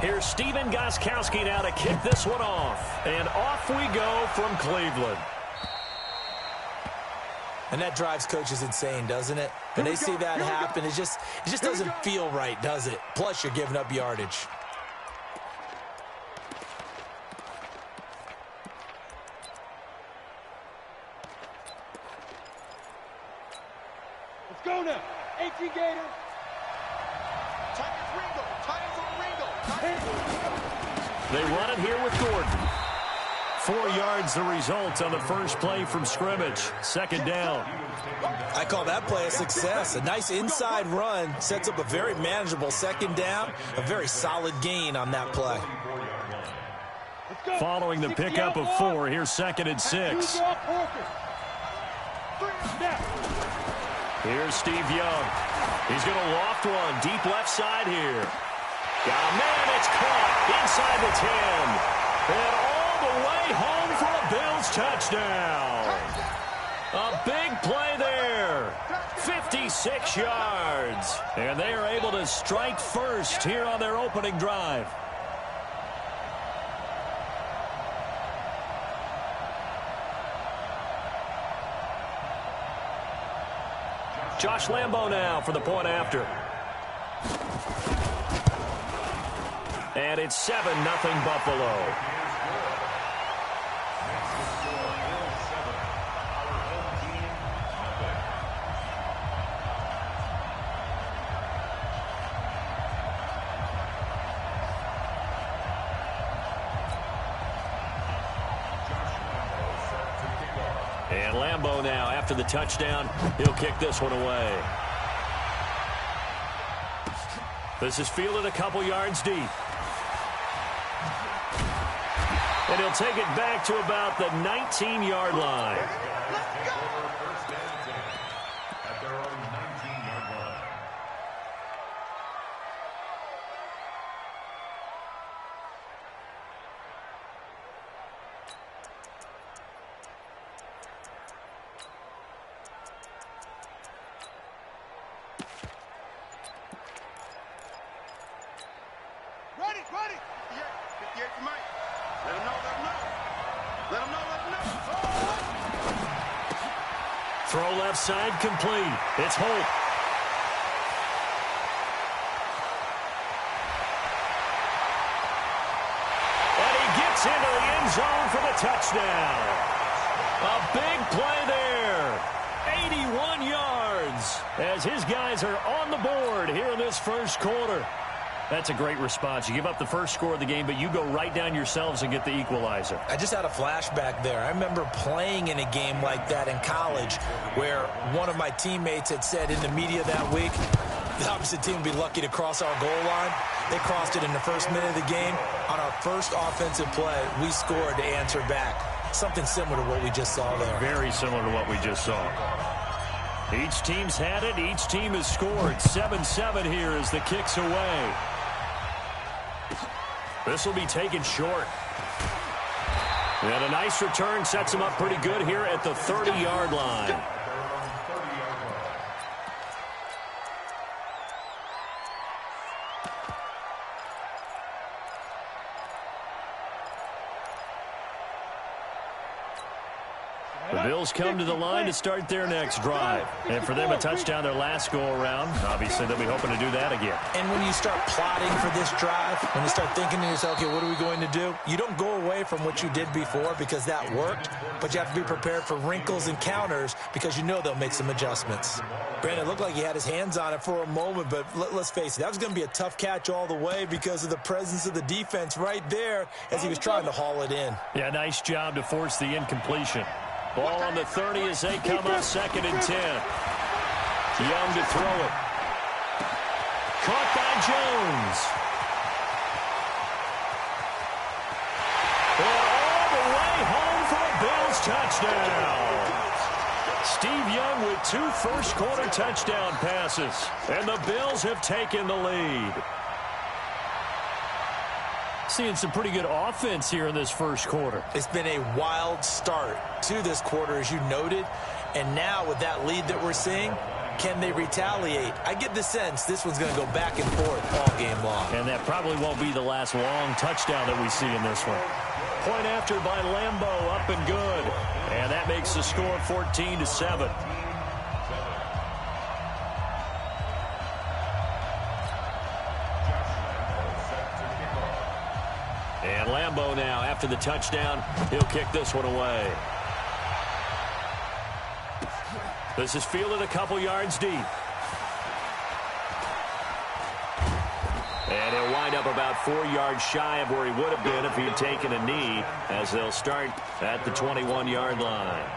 Here's Steven Gostkowski now to kick this one off. And off we go from Cleveland. And that drives coaches insane, doesn't it? When they see that happen, it just doesn't feel right, does it? Plus, you're giving up yardage. Let's go now. 18 Gator. They run it here with Gordon. 4 yards the result on the first play from scrimmage. Second down. I call that play a success. A nice inside run sets up a very manageable second down. A very solid gain on that play. Following the pickup of 4, here's 2nd and 6. Here's Steve Young. He's going to loft one deep left side here. Oh, man, it's caught inside the 10. And all the way home for a Bills touchdown. A big play there. 56 yards. And they are able to strike first here on their opening drive. Josh Lambo now for the point after. And it's 7-0 Buffalo. And Lambo now, after the touchdown, he'll kick this one away. This is fielded a couple yards deep. And he'll take it back to about the 19-yard line. Throw left side complete. It's Holt. And he gets into the end zone for the touchdown. A big play there. 81 yards as his guys are on the board here in this first quarter. That's a great response. You give up the first score of the game, but you go right down yourselves and get the equalizer. I just had a flashback there. I remember playing in a game like that in college where one of my teammates had said in the media that week, the opposite team would be lucky to cross our goal line. They crossed it in the first minute of the game. On our first offensive play, we scored to answer back. Something similar to what we just saw there. Very similar to what we just saw. Each team's had it. Each team has scored. 7-7 here as the kick's away. This will be taken short. And a nice return sets him up pretty good here at the 30-yard line. The Bills come to the line to start their next drive. And for them, a touchdown their last go-around. Obviously, they'll be hoping to do that again. And when you start plotting for this drive, when you start thinking to yourself, okay, what are we going to do? You don't go away from what you did before because that worked, but you have to be prepared for wrinkles and counters because you know they'll make some adjustments. Brandon, it looked like he had his hands on it for a moment, but let's face it, that was going to be a tough catch all the way because of the presence of the defense right there as he was trying to haul it in. Yeah, nice job to force the incompletion. Ball on the 30 as they come up 2nd and 10. Young to throw it. Caught by Jones. And all the way home for a Bills touchdown. Steve Young with 2 first-quarter touchdown passes. And the Bills have taken the lead. Seeing some pretty good offense here in this first quarter. It's been a wild start to this quarter, as you noted. And now with that lead that we're seeing, Can they retaliate? I get the sense this one's going to go back and forth all game long. And that probably won't be the last long touchdown that we see in this one. Point after by Lambeau, up and good. And that makes the score 14-7. And Lambeau now, after the touchdown, he'll kick this one away. This is fielded a couple yards deep. And he'll wind up about 4 yards shy of where he would have been if he had taken a knee, as they'll start at the 21-yard line.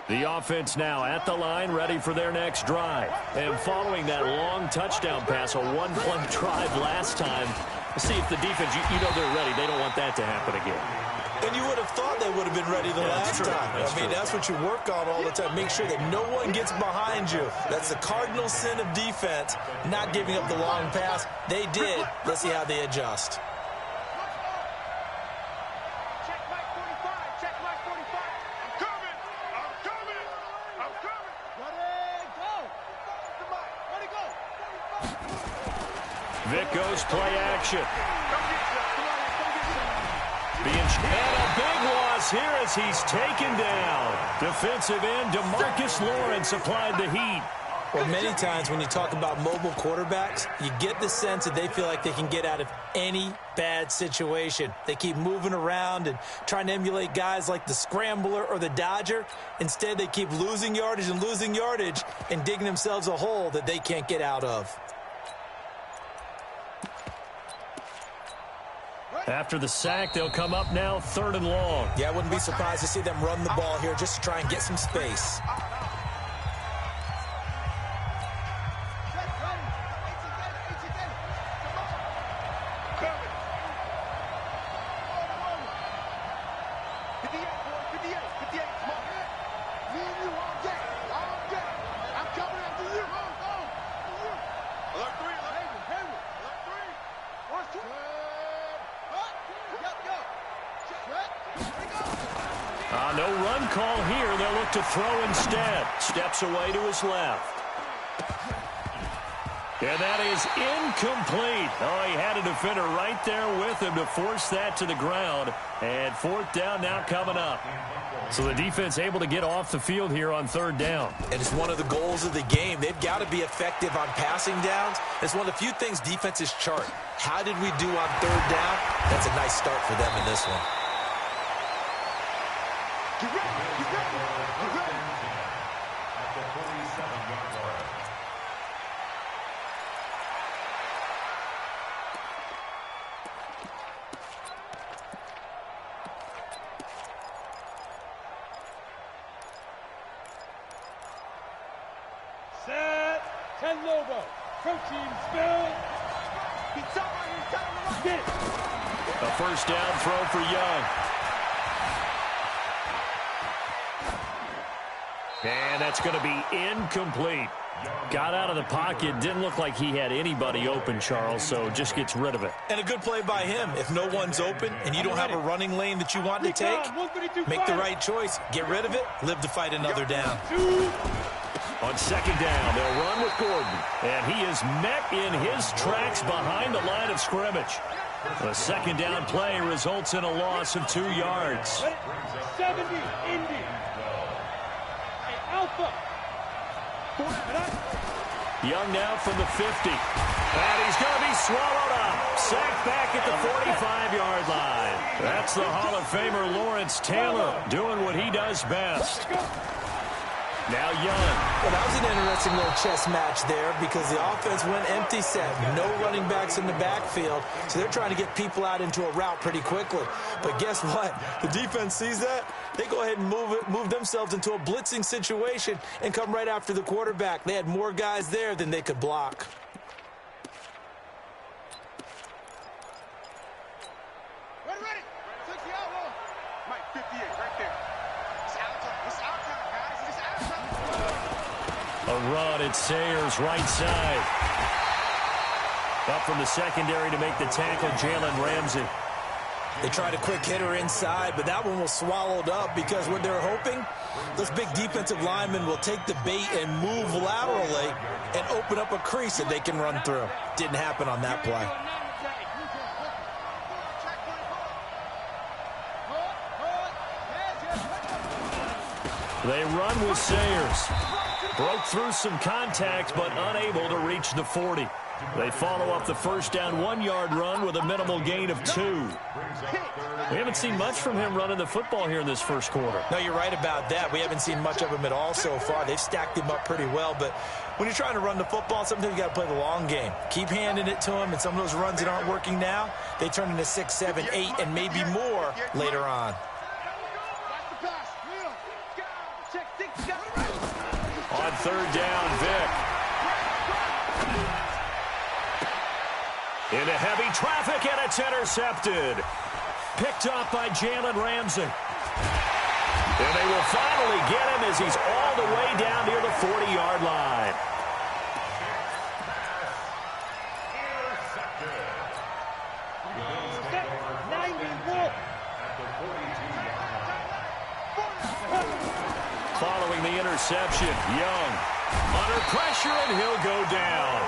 The offense now at the line, ready for their next drive. And following that long touchdown pass, a one-play drive last time, see if the defense, you know they're ready. They don't want that to happen again. And you would have thought they would have been ready the last time. That's what you work on all the time. Make sure that no one gets behind you. That's the cardinal sin of defense, not giving up the long pass. They did. Let's see how they adjust. Vic goes play action. And a big loss here as he's taken down. Defensive end DeMarcus Lawrence applied the heat. Well, many times when you talk about mobile quarterbacks, you get the sense that they feel like they can get out of any bad situation. They keep moving around and trying to emulate guys like the Scrambler or the Dodger. Instead, they keep losing yardage and digging themselves a hole that they can't get out of. After the sack, they'll come up now 3rd and long. Yeah, I wouldn't be surprised to see them run the ball here just to try and get some space. No run call here. They'll look to throw instead. Steps away to his left. And that is incomplete. Oh, he had a defender right there with him to force that to the ground. And 4th down now coming up. So the defense able to get off the field here on 3rd down. And it's one of the goals of the game. They've got to be effective on passing downs. It's one of the few things defenses chart. How did we do on 3rd down? That's a nice start for them in this one. Get ready, get ready, get ready. At the 47-yard line. Set, 10 Lobo. Protein spill. He's up right here, get it. A 1st down throw for Young. And that's going to be incomplete. Got out of the pocket. Didn't look like he had anybody open, Charles, so just gets rid of it. And a good play by him. If no one's open and you don't have a running lane that you want to take, make the right choice. Get rid of it. Live to fight another down. On 2nd down, they'll run with Gordon. And he is met in his tracks behind the line of scrimmage. The 2nd down play results in a loss of 2 yards. 70, Indy. Alpha. Young now from the 50. And he's going to be swallowed up. Sacked back at the 45-yard line. That's the Hall of Famer Lawrence Taylor doing what he does best. Now Young. Well, that was an interesting little chess match there because the offense went empty set. No running backs in the backfield, so they're trying to get people out into a route pretty quickly. But guess what? The defense sees that. They go ahead and move themselves into a blitzing situation and come right after the quarterback. They had more guys there than they could block. Ready. 60 out, Mike, 58, right there. It's our time, guys. It's our time. A run at Sayers' right side. Up from the secondary to make the tackle, Jalen Ramsey. They tried a quick hitter inside, but that one was swallowed up because what they're hoping, those big defensive linemen will take the bait and move laterally and open up a crease that they can run through. Didn't happen on that play. They run with Sayers. Broke through some contact, but unable to reach the 40. They follow up the first down 1-yard run with a minimal gain of 2. We haven't seen much from him running the football here in this first quarter. No, you're right about that. We haven't seen much of him at all so far. They've stacked him up pretty well, but when you're trying to run the football, sometimes you got to play the long game. Keep handing it to him, and some of those runs that aren't working now, they turn into 6, 7, 8, and maybe more later on. On third down, Vick. Into heavy traffic, and it's intercepted. Picked up by Jalen Ramsey. And they will finally get him as he's all the way down near the 40-yard line. Following the interception, Young under pressure, and he'll go down.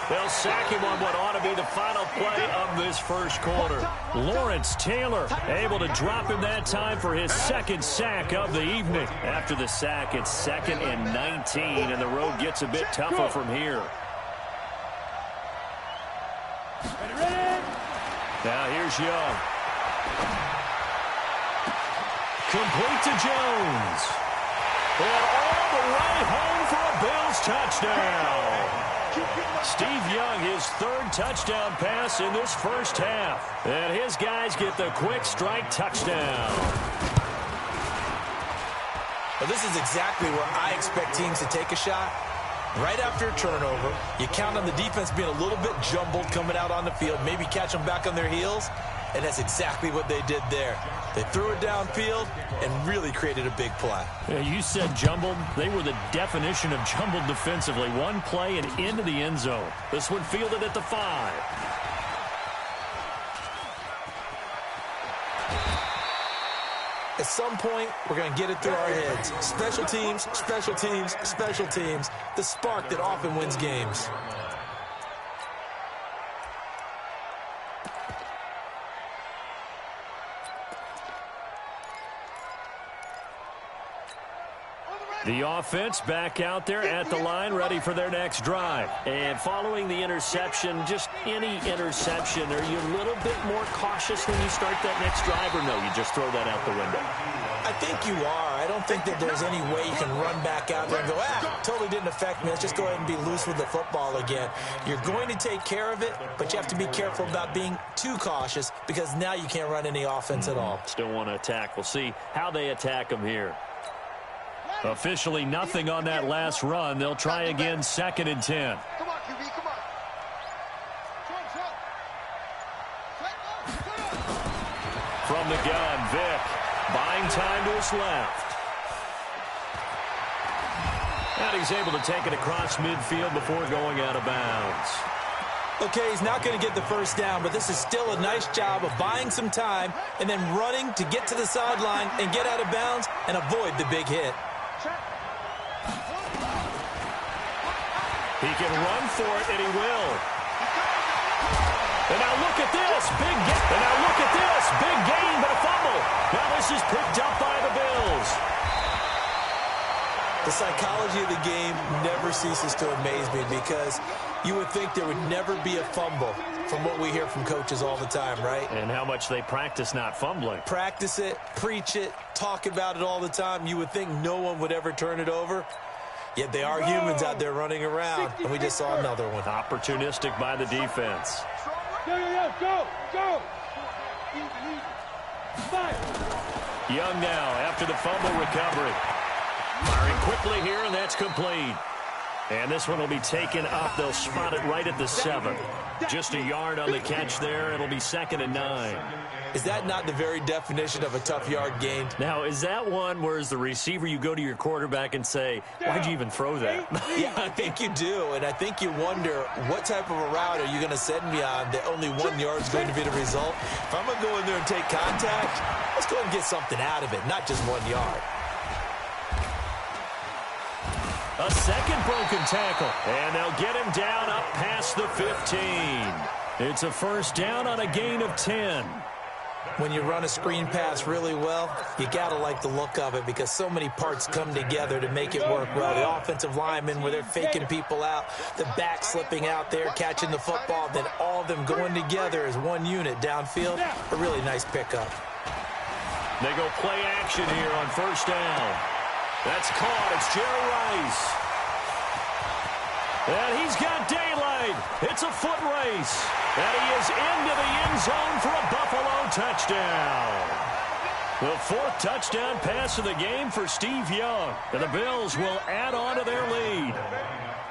They'll sack him on what ought to be the final play of this first quarter. Lawrence Taylor able to drop him that time for his second sack of the evening. After the sack, it's 2nd and 19, and the road gets a bit tougher from here. Now here's Young. Complete to Jones. And all the way home for a Bills touchdown. Steve Young, his 3rd touchdown pass in this first half. And his guys get the quick strike touchdown. Well, this is exactly where I expect teams to take a shot. Right after a turnover, you count on the defense being a little bit jumbled coming out on the field, maybe catch them back on their heels, and that's exactly what they did there. They threw it downfield and really created a big play. Yeah, you said jumbled. They were the definition of jumbled defensively. One play and into the end zone. This one fielded at the 5. At some point, we're going to get it through our heads. Special teams, special teams, special teams. The spark that often wins games. The offense back out there at the line, ready for their next drive. And following the interception, just any interception, are you a little bit more cautious when you start that next drive, or no, you just throw that out the window? I think you are. I don't think that there's any way you can run back out there and go, totally didn't affect me. Let's just go ahead and be loose with the football again. You're going to take care of it, but you have to be careful about being too cautious because now you can't run any offense at all. Still want to attack. We'll see how they attack them here. Officially nothing on that last run. They'll try again, 2nd and 10. Come on, QB, come on. From the gun, Vick buying time to his left. And he's able to take it across midfield before going out of bounds. Okay, he's not going to get the first down, but this is still a nice job of buying some time and then running to get to the sideline and get out of bounds and avoid the big hit. He can run for it, and he will. And now look at this. Big gain. And now look at this. Big gain, but a fumble. Now this is picked up by the Bills. The psychology of the game never ceases to amaze me because you would think there would never be a fumble from what we hear from coaches all the time, right? And how much they practice not fumbling. Practice it, preach it, talk about it all the time. You would think no one would ever turn it over. Yet they are humans out there running around, and we just saw another one. Opportunistic by the defense. Go. Young now after the fumble recovery. Firing quickly here, and that's complete. And this one will be taken up. They'll spot it right at the 7. Just a yard on the catch there. It'll be 2nd and 9. Is that not the very definition of a tough yard gain? Now, is that one where as the receiver you go to your quarterback and say, why'd you even throw that? Yeah, I think you do. And I think you wonder, what type of a route are you going to send me on that only 1 yard is going to be the result? If I'm going to go in there and take contact, let's go and get something out of it, not just 1 yard. A second broken tackle, and they'll get him down up past the 15. It's a first down on a gain of 10. When you run a screen pass really well, you got to like the look of it because so many parts come together to make it work well. The offensive linemen, where they're faking people out, the back slipping out there, catching the football, then all of them going together as one unit downfield. A really nice pickup. They go play action here on first down. That's caught. It's Jerry Rice. And he's got daylight. It's a foot race. And he is into the end zone for a Buffalo touchdown. The 4th touchdown pass of the game for Steve Young. And the Bills will add on to their lead.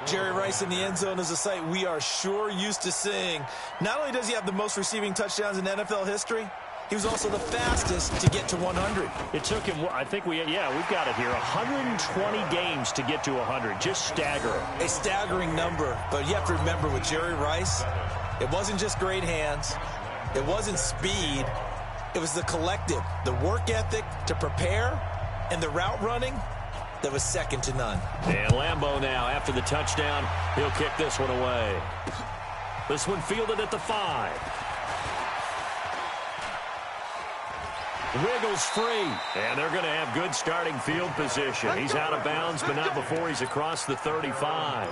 Jerry Rice in the end zone is a sight we are sure used to seeing. Not only does he have the most receiving touchdowns in NFL history, he was also the fastest to get to 100. It took him, I think we've got it here, 120 games to get to 100. Just staggering. A staggering number. But you have to remember with Jerry Rice, it wasn't just great hands. It wasn't speed. It was the collective, the work ethic to prepare, and the route running that was second to none. And Lambeau now, after the touchdown, he'll kick this one away. This one fielded at the 5. Wiggles free, and they're going to have good starting field position. He's out of bounds, but not before he's across the 35.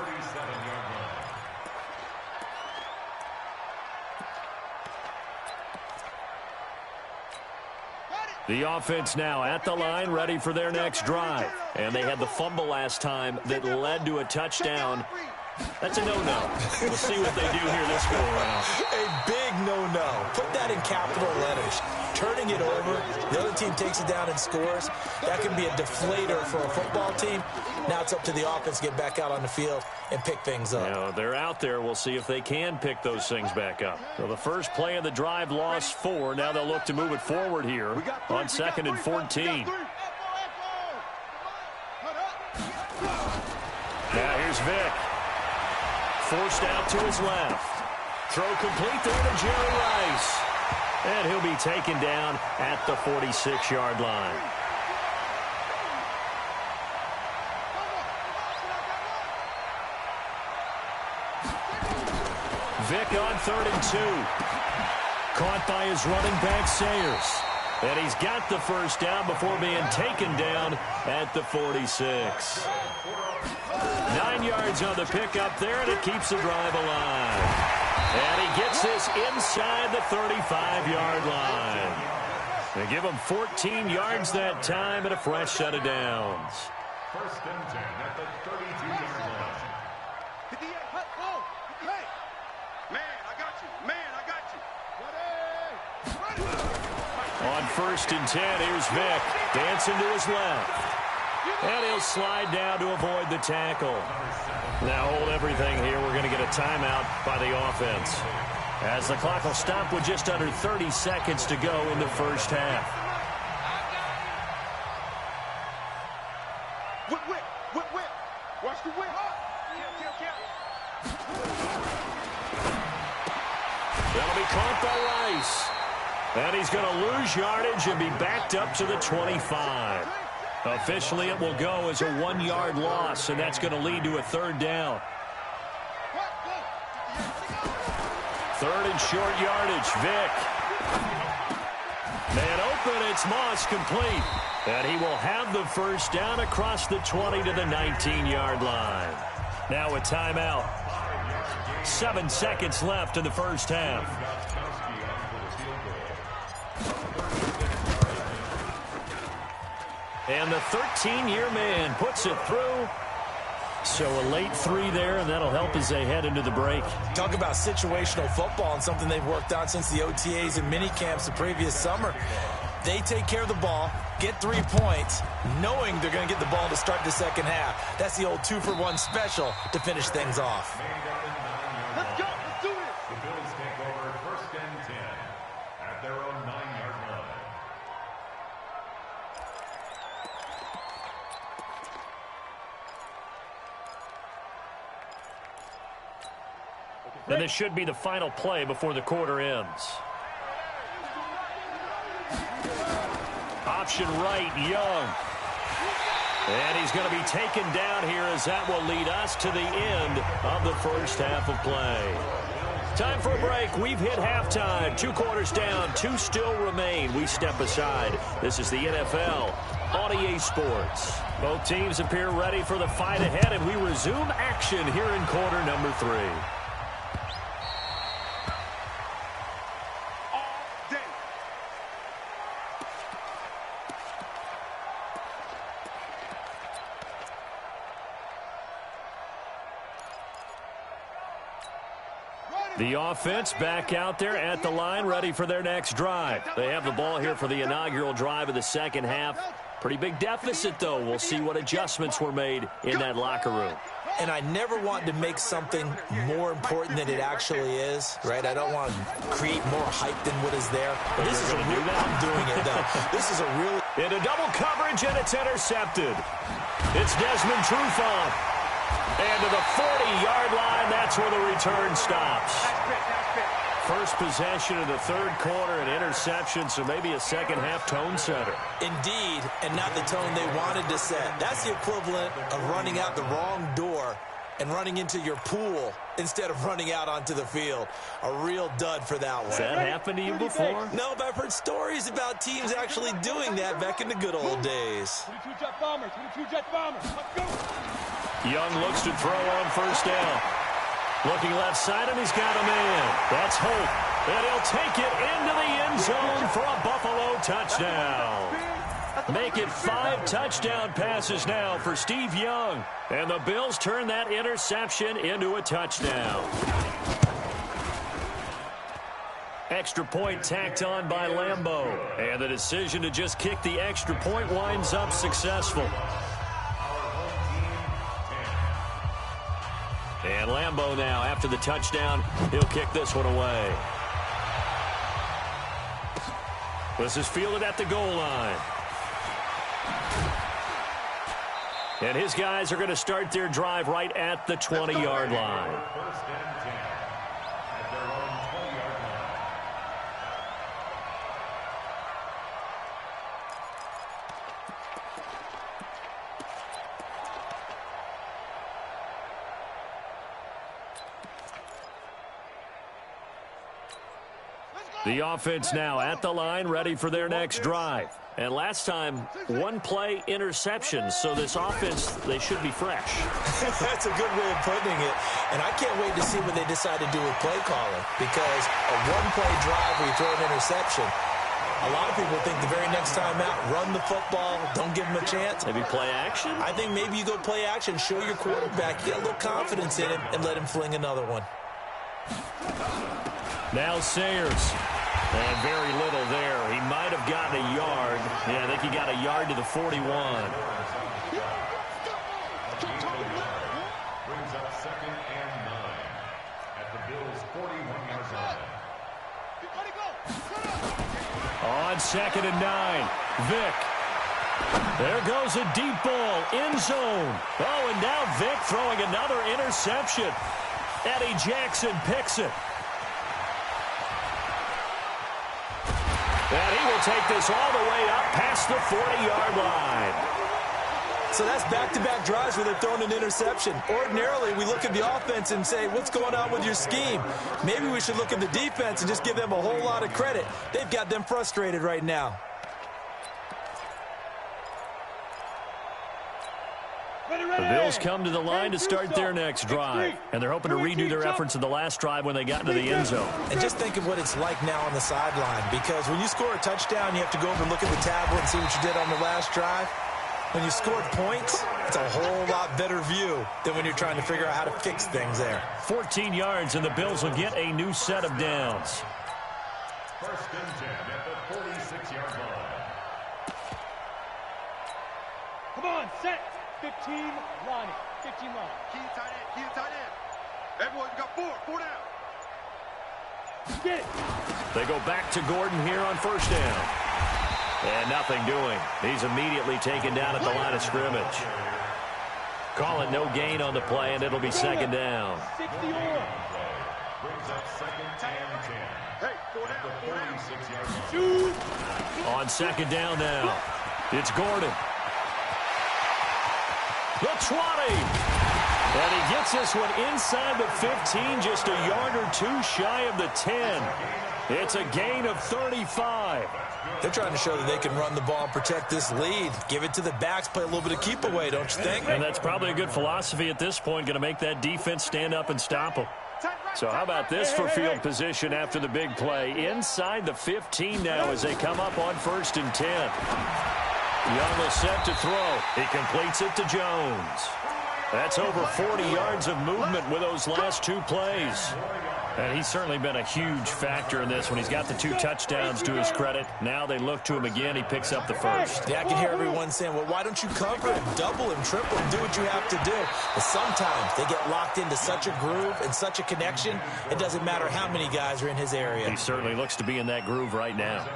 The offense now at the line, ready for their next drive. And they had the fumble last time that led to a touchdown. That's a no-no. We'll see what they do here this go around. A big no-no. Put that in capital letters. Turning it over, the other team takes it down and scores. That can be a deflator for a football team. Now it's up to the offense to get back out on the field and pick things up. Now, they're out there. We'll see if they can pick those things back up. So the first play of the drive lost 4. Now they'll look to move it forward here on 2nd and 14. Now here's Vick. Forced out to his left. Throw complete there to Jerry Rice. And he'll be taken down at the 46-yard line. Vick on 3rd and 2. Caught by his running back, Sayers. And he's got the first down before being taken down at the 46. 9 yards on the pickup there, and it keeps the drive alive. And he gets this inside the 35-yard line. They give him 14 yards that time and a fresh set of downs. 1st and 10 at the 32-yard line. Man, I got you. Man, I got you. On 1st and 10, here's Vick. Dancing to his left. And he'll slide down to avoid the tackle. Now hold everything here. We're going to get a timeout by the offense, as the clock will stop with just under 30 seconds to go in the first half. Whip. Watch the whip. Count. That'll be caught by Rice. And he's going to lose yardage and be backed up to the 25. Officially, it will go as a 1-yard loss, and that's going to lead to a 3rd down. 3rd and short yardage, Vick. Man open, it's Moss complete. And he will have the first down across the 20 to the 19-yard line. Now a timeout. 7 seconds left in the first half. And the 13-year man puts it through. So a late 3 there, and that'll help as they head into the break. Talk about situational football and something they've worked on since the OTAs and mini camps the previous summer. They take care of the ball, get 3 points, knowing they're going to get the ball to start the second half. That's the old 2-for-1 special to finish things off. Let's go. Let's do this. The Bills take over 1st and 10 at their own 9-yard line. And this should be the final play before the quarter ends. Option right, Young. And he's going to be taken down here as that will lead us to the end of the first half of play. Time for a break. We've hit halftime. 2 quarters down, 2 still remain. We step aside. This is the NFL on EA Sports. Both teams appear ready for the fight ahead, and we resume action here in quarter number 3. The offense back out there at the line, ready for their next drive. They have the ball here for the inaugural drive of the second half. Pretty big deficit, though. We'll see what adjustments were made in that locker room. And I never want to make something more important than it actually is, right? I don't want to create more hype than what is there. But this is a real, I'm doing it, though. This is a really... Into double coverage, and it's intercepted. It's Desmond Trufant. And to the 40-yard line, that's where the return stops. First possession of the 3rd quarter, an interception, so maybe a second-half tone setter. Indeed, and not the tone they wanted to set. That's the equivalent of running out the wrong door and running into your pool instead of running out onto the field. A real dud for that one. Has that happened to you before? No, but I've heard stories about teams actually doing that back in the good old days. 22 Jet Bombers. 22 Jet Bombers. Let's go. Young looks to throw on first down. Looking left side, and he's got a man. That's Hope. And he'll take it into the end zone for a Buffalo touchdown. Make it 5 touchdown passes now for Steve Young. And the Bills turn that interception into a touchdown. Extra point tacked on by Lambeau. And the decision to just kick the extra point winds up successful. And Lambeau now, after the touchdown, he'll kick this one away. This is fielded at the goal line. And his guys are going to start their drive right at the 20-yard line. First and 10 at their own 20-yard line. The offense now at the line, ready for their next drive. And last time, 1-play interception, so this offense, they should be fresh. That's a good way of putting it. And I can't wait to see what they decide to do with play calling, because a 1-play drive where you throw an interception, a lot of people think the very next time out, run the football, don't give them a chance. Maybe play action? I think maybe you go play action, show your quarterback, get a little confidence in him, and let him fling another one. Now Sayers. And very little there. He might have gotten a yard. Yeah, I think he got a yard to the 41. Brings up 2nd and 9 at the Bills' 41-yard line. On 2nd and 9, Vick. There goes a deep ball, end zone. Oh, and now Vick throwing another interception. Eddie Jackson picks it. And he will take this all the way up past the 40-yard line. So that's back-to-back drives where they're throwing an interception. Ordinarily, we look at the offense and say, what's going on with your scheme? Maybe we should look at the defense and just give them a whole lot of credit. They've got them frustrated right now. The Bills come to the line to start their next drive. And they're hoping to redo their efforts in the last drive when they got into the end zone. And just think of what it's like now on the sideline. Because when you score a touchdown, you have to go over and look at the tablet and see what you did on the last drive. When you scored points, it's a whole lot better view than when you're trying to figure out how to fix things there. 14 yards, and the Bills will get a new set of downs. 1st and 10 at the 46-yard line. Come on, set. 15 line. 15 line. Key tight end. Key tight end. Everyone got four down. Get it. They go back to Gordon here on first down. And nothing doing. He's immediately taken down at the line of scrimmage. Call it no gain on the play, and it'll be second down. 60 brings up second and 10. Hey, 4 down. 46 yards. Shoot. On second down now, it's Gordon. The 20. And he gets this one inside the 15, just a yard or two shy of the 10. It's a gain of 35. They're trying to show that they can run the ball and protect this lead. Give it to the backs, play a little bit of keep away, don't you think? And that's probably a good philosophy at this point, going to make that defense stand up and stop them. So how about this for field position after the big play? Inside the 15 now as they come up on 1st and 10. Young will set to throw. He completes it to Jones. That's over 40 yards of movement with those last two plays. And he's certainly been a huge factor in this when he's got the 2 touchdowns to his credit. Now they look to him again. He picks up the first. Yeah, I can hear everyone saying, well, why don't you cover him, double him, triple him, do what you have to do. But sometimes they get locked into such a groove and such a connection, it doesn't matter how many guys are in his area. He certainly looks to be in that groove right now.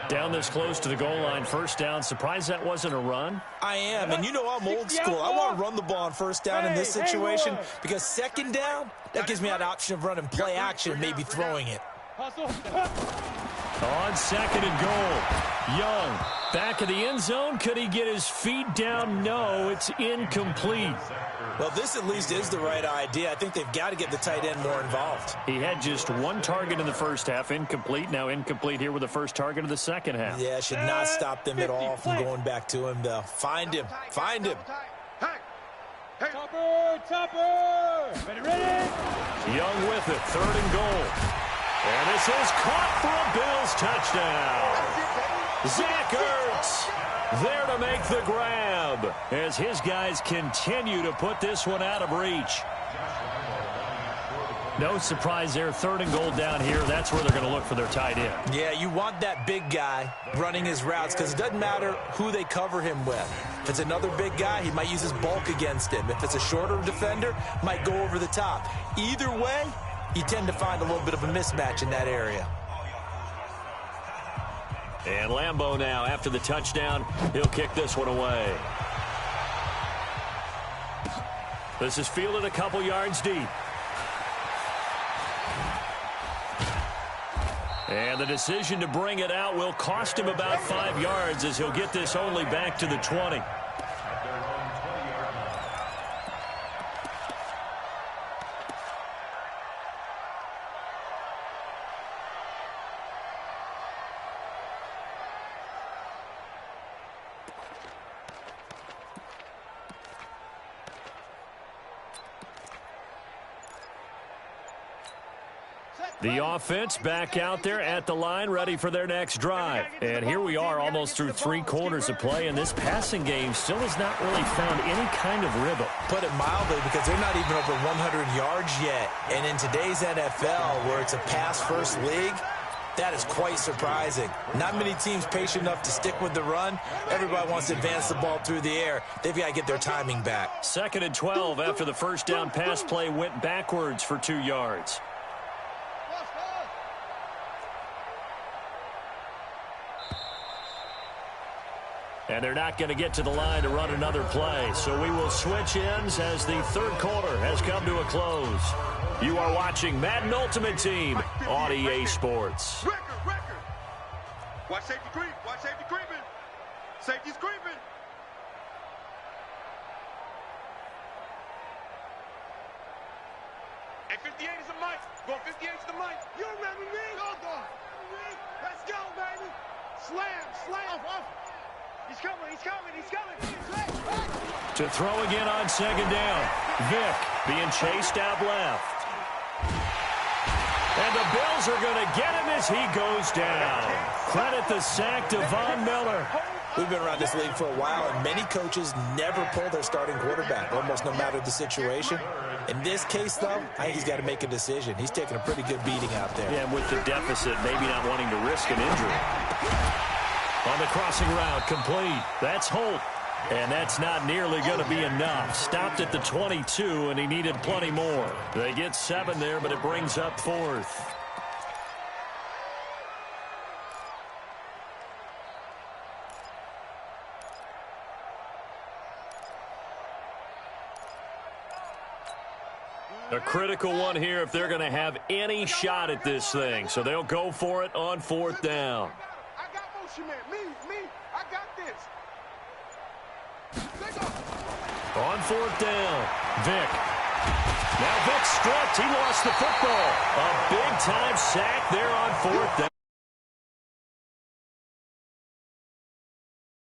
Down this close to the goal line, first down. Surprised that wasn't a run? I am, and you know I'm old school. I want to run the ball on first down in this situation because second down, that gives me an option of running play action and maybe throwing it. On second and goal, Young back of the end zone. Could he get his feet down? No, it's incomplete. Well, this at least is the right idea. I think they've got to get the tight end more involved. He had just 1 target in the first half, incomplete. Now incomplete here with the first target of the second half. Yeah, should not stop them at all from going back to him, though. Find him. Find him. Topper! Ready? Young with it, 3rd and goal. And this is caught for a Bills touchdown. Zach Ertz there to make the grab as his guys continue to put this one out of reach. No surprise there, 3rd and goal down here. That's where they're going to look for their tight end. Yeah, you want that big guy running his routes because it doesn't matter who they cover him with. If it's another big guy, he might use his bulk against him. If it's a shorter defender, might go over the top. Either way, you tend to find a little bit of a mismatch in that area. And Lambeau now, after the touchdown, he'll kick this one away. This is fielded a couple yards deep. And the decision to bring it out will cost him about 5 yards as he'll get this only back to the 20. The offense back out there at the line, ready for their next drive. And here we are almost through 3 quarters of play, and this passing game still has not really found any kind of rhythm. Put it mildly, because they're not even over 100 yards yet. And in today's NFL, where it's a pass-first league, that is quite surprising. Not many teams patient enough to stick with the run. Everybody wants to advance the ball through the air. They've got to get their timing back. 2nd and 12 after the first down pass play went backwards for 2 yards. And they're not going to get to the line to run another play. So we will switch ends as the 3rd quarter has come to a close. You are watching Madden Ultimate Team on EA Sports. Record. Watch safety creep. Watch safety creeping. Safety's creeping. And 58 is the mic. Going 58 is the mic. You remember me? Let's go, baby. Slam. He's coming. To throw again on 2nd down. Vick being chased out left. And the Bills are going to get him as he goes down. Credit the sack to Von Miller. We've been around this league for a while, and many coaches never pull their starting quarterback, almost no matter the situation. In this case, though, I think he's got to make a decision. He's taking a pretty good beating out there. Yeah, and with the deficit, maybe not wanting to risk an injury. On the crossing route, complete. That's Holt. And that's not nearly going to be enough. Stopped at the 22, and he needed plenty more. They get 7 there, but it brings up 4th. A critical one here if they're going to have any shot at this thing. So they'll go for it on 4th down. I got motion, man. Me. I got this. On 4th down, Vick. Now Vick stripped. He lost the football. A big-time sack there on 4th down.